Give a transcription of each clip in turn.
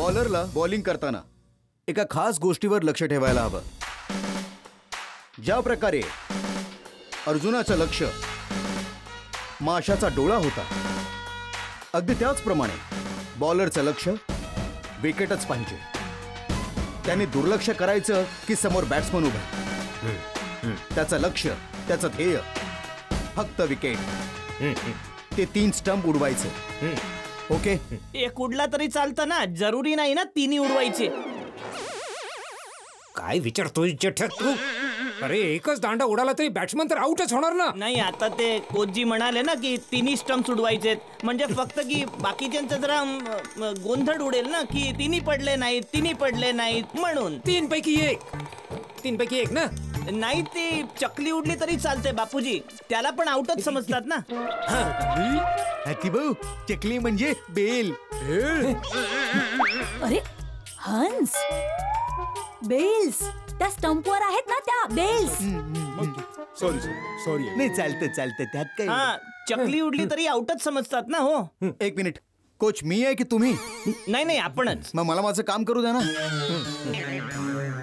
बॉलरला bowling करताना एका खास गोष्टीवर लक्ष ठेवायला हवं. ज्या प्रकारे अर्जुनाचं लक्ष माशाचा डोळा होता, अगदी त्याचप्रमाणे बॉलरचं लक्ष विकेटच पाहिजे. त्याने दुर्लक्ष करायचं की समोर बॅट्समन उभा, त्याचं लक्ष, त्याचं ध्येय फक्त विकेट. ते 3 स्टंप उडवायचे. ओके, एक उडला तरी चालतं ना, जरुरी नाही ना 3 उडवायचे. काय विचारतोय जेठ्या तू? अरे एकच दांडा उडाला तरी बॅट्समन तर आउटच होणार ना. नाही, आता ते कोचजी म्हणाले ना की 3 स्टंप्स उडवायचे, म्हणजे फक्त की बाकीच्यांचं जरा गोंधळ उडेल ना की 3 पडले नाहीत म्हणून. 3 पैकी एक ना. नाही, ती चकली उडली तरी चालते बापूजी, त्याला पण आउटच समजतात ना. हाती भाऊ, चकली म्हणजे बेल. अरे हंस, बेल्स त्या स्टंपवर आहेत ना, त्या बेल्स. सॉरी नाही, चालतं त्यात काही. हा, चकली उडली तरी आउटच समजतात ना. हो, 1 मिनिट. कोच मी आहे की तुम्ही? नाही आपणच. मग मला माझं काम करू द्या ना.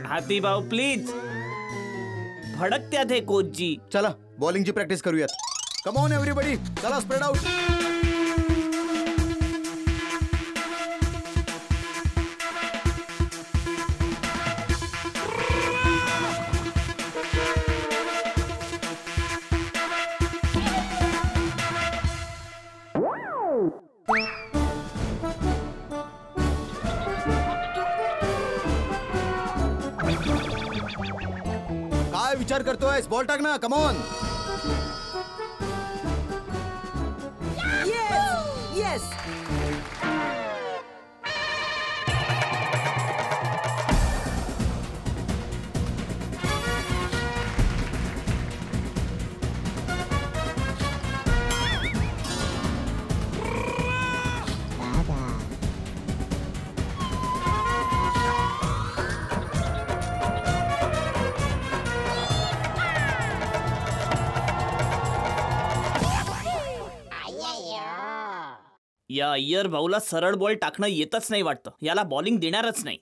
हाती भाऊ प्लीज, भडकत्यात हे कोचजी. चला बॉलिंगची प्रॅक्टिस करूयात. कम ऑन एव्हरीबडी, चला स्प्रेड आउट. काय विचार करतोय? बॉल टाक ना. Come on. येस. या अय्यर भाऊला सरळ बॉल टाकणं येतच नाही वाटतं, याला बॉलिंग देणारच नाही.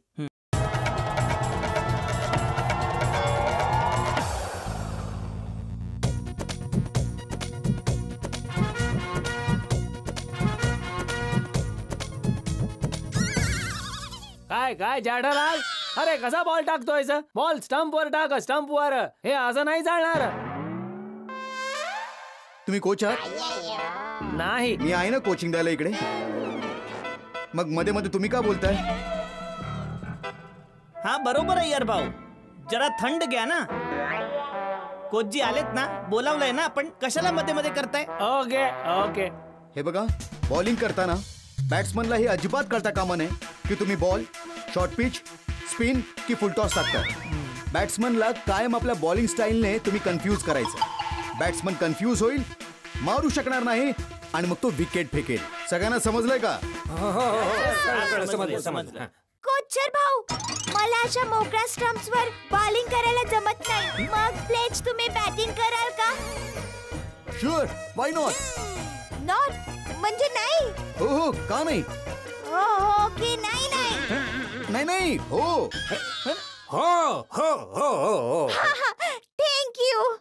काय जाडलाल, अरे कसा बॉल टाकतोय? बॉल स्टंप वर टाक, स्टंप वर. हे असं नाही चालणार. तुम्ही कोच आहात? नाही, मी आहे ना कोचिंग द्यायला इकडे. मग मध्ये मध्ये तुम्ही का बोलताय? हा बरोबर आहे अय्यर भाऊ, जरा थंड घ्या ना. कोचजी आलेत ना, बोलावलंय ना आपण, कशाला मध्ये मध्ये करताय? ओके. हे बघा, बॉलिंग करताना बॅट्समनला हे अजिबात कळता कामा नये की तुम्ही बॉल शॉर्ट पिच, स्पिन की फुल टॉस टाकताय. बॅट्समनला कायम आपल्या बॉलिंग स्टाईलने तुम्ही कन्फ्यूज करायचं. बॅट्समन कन्फ्यूज होईल, मारू शकणार नाही आणि मग तो विकेट फेकेल. सगळ्यांना समजलंय का? समजलं. कोचर भाऊ, मला अशा मोकळ्या स्टंप्सवर बॉलिंग करायला जमत नाही. मग प्लीज तुम्ही बॅटिंग कराल का? Sure, why not. नॉट म्हणजे नाही? हो, का नाही? हो की नाही? नाही, हो. Thank you.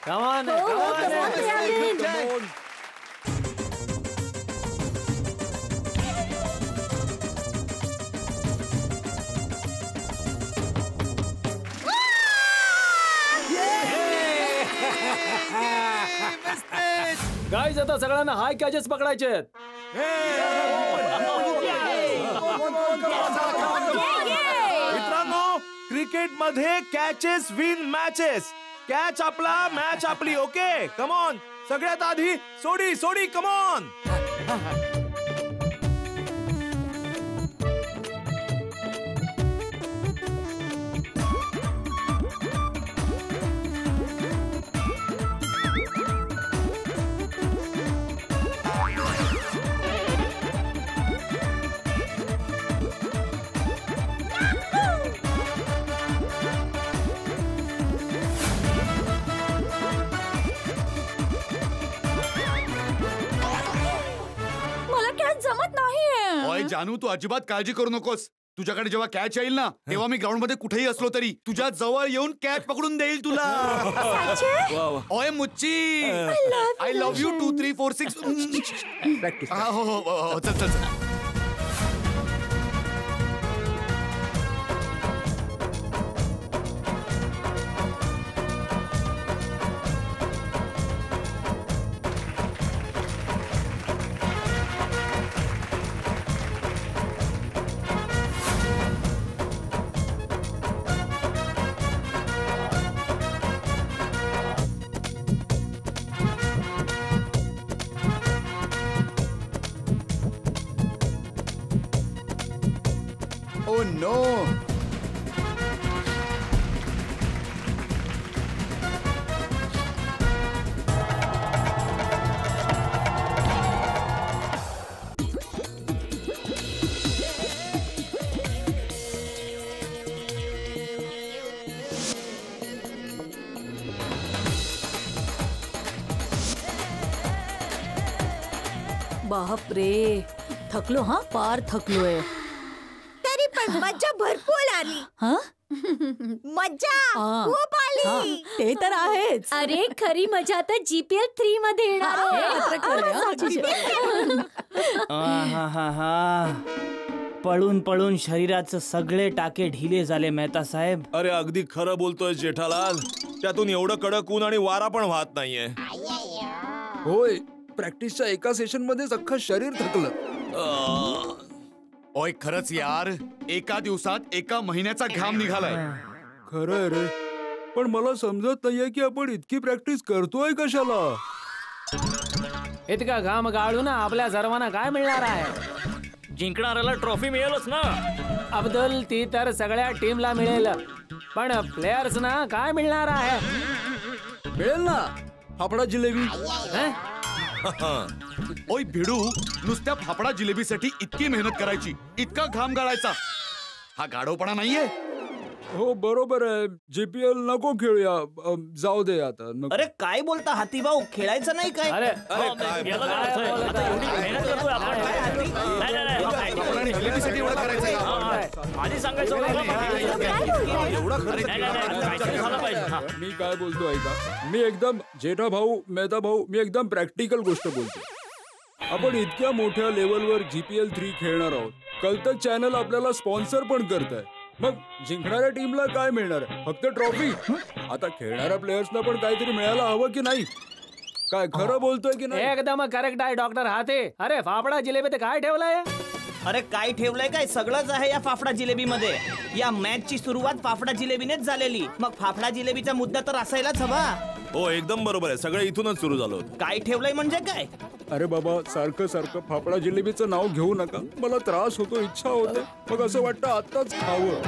Come on. Guys, आता सगळ्यांना हाय कॅचेस पकडायचे आहेत. मित्रांनो, क्रिकेट मध्ये कॅचेस विन मॅचेस. कॅच आपला, मॅच आपली. Okay, come on. सगळ्यात आधी सोडी, कम ऑन. अरे जानू, तू अजिबात काळजी करू नकोस. तुझ्याकडे जेव्हा कॅच येईल ना तेव्हा मी ग्राउंड मध्ये कुठेही असलो तरी तुझ्या जवळ येऊन कॅच पकडून देईल तुला. ओय मुच्ची, आय लव्ह यू 2 3 4 6. प्रॅक्टिस. हो हो हो, चल चल चल. Oh no! बाप रे, थकलो हा, पार थकलोय. तरी पण मज्जा भरपूर आली. हा मज्जा हा. खूप आली. ते तर आहेच. अरे खरी मजा तर GPL 3 मध्ये येणार हे आहे. मात्र खरं आहे, हा. आहाहा. पळून पळून शरीराचे सगळे टाके ढिले झाले मेहता साहेब. अरे अगदी खरं बोलतोय जेठालाल. त्यातून एवढं कडक ऊन आणि वारा पण वाहत नाहीये. होय, प्रॅक्टिसच्या एका सेशन मध्येच अख्खं शरीर थकलं. ओय खरंच यार, एका दिवसात एका महिन्याचा घाम निघालाय. खरंय रे, पण मला समजत नाहीये की आपण इतकी प्रॅक्टिस करतोय कशाला. इतका घाम गाळून आपल्या सर्वांना काय मिळणार आहे? जिंकणाऱ्याला ट्रॉफी मिळेलच ना. अब्दुल, ती तर सगळ्या टीमला मिळेल, पण प्लेयर्स ना काय मिळणार आहे? मिळेल ना फाफडा जिलेबी. ओय भिडू, नुसत्या फाफडा जिलेबीसाठी इतकी मेहनत करायची, इतका घाम गाळायचा, हा गाढवपणा नाहीये. हो बरोबर आहे. JPL नको खेळूया, जाऊ दे आता नको. अरे काय बोलता हातीभाऊ, खेळायचं नाही काय? अरे याला काय अर्थ आहे? आता एवढी मेहनत करतोय आपण. नाही, नाही, नाही, फाफडा आणि जिलेबीसाठी एवढं करायचंय. आधी सांगायचं होतं ना. एवढं खर्च नाही, नाही, नाही, काहीतरी झालं पाहिजे. हा. मी काय बोलतो ऐका, मी एकदम जेठा भाऊ मेहता भाऊ, मी एकदम प्रॅक्टिकल गोष्ट बोलतो. आपण इतक्या मोठ्या लेवलवर GPL 3 खेळणार आहोत. कलतक चॅनल आपल्याला स्पॉन्सर पण करत आहे. मग जिंकणाऱ्या टीमला काय मिळणार आहे? फक्त ट्रॉफी. आता खेळणाऱ्या प्लेयर्सना पण काहीतरी मिळायला हवं की नाही? काय खरं बोलतोय की नाही? एकदम करेक्ट आहे डॉक्टर हाते. अरे फाफडा जिलेबी ते काय ठेवलंय? अरे काय ठेवलंय काय, सगळंच आहे या फाफडा जिलेबी मध्ये. या मॅचची सुरुवात फाफडा जिलेबीनेच झालेली, मग फाफडा जिलेबीचा मुद्दा तर असायलाच हवा. हो एकदम बरोबर आहे. सगळं इथूनच सुरू झालं होतं. काय ठेवलंय म्हणजे काय? अरे बाबा, सारखं सारखं फाफडा जिलेबीचं नाव घेऊ नका. मला त्रास होतो, इच्छा होते, मग असं वाटतं आत्ताच खावं.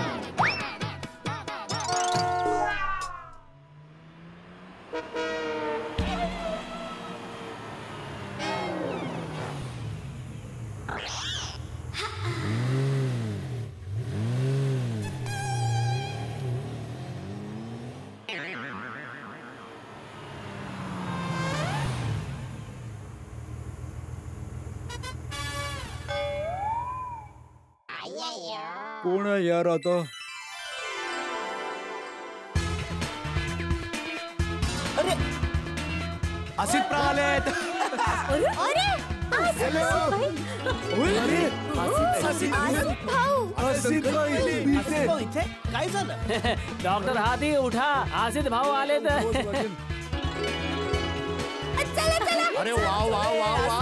कोण आहे यार आता? अरे असित प्रा आलेत. अरे आसिफ भाऊ इथे काय झालं? डॉक्टर हाती उठा, आसिफ भाऊ आले तर. चला अरे वा वा वा वा.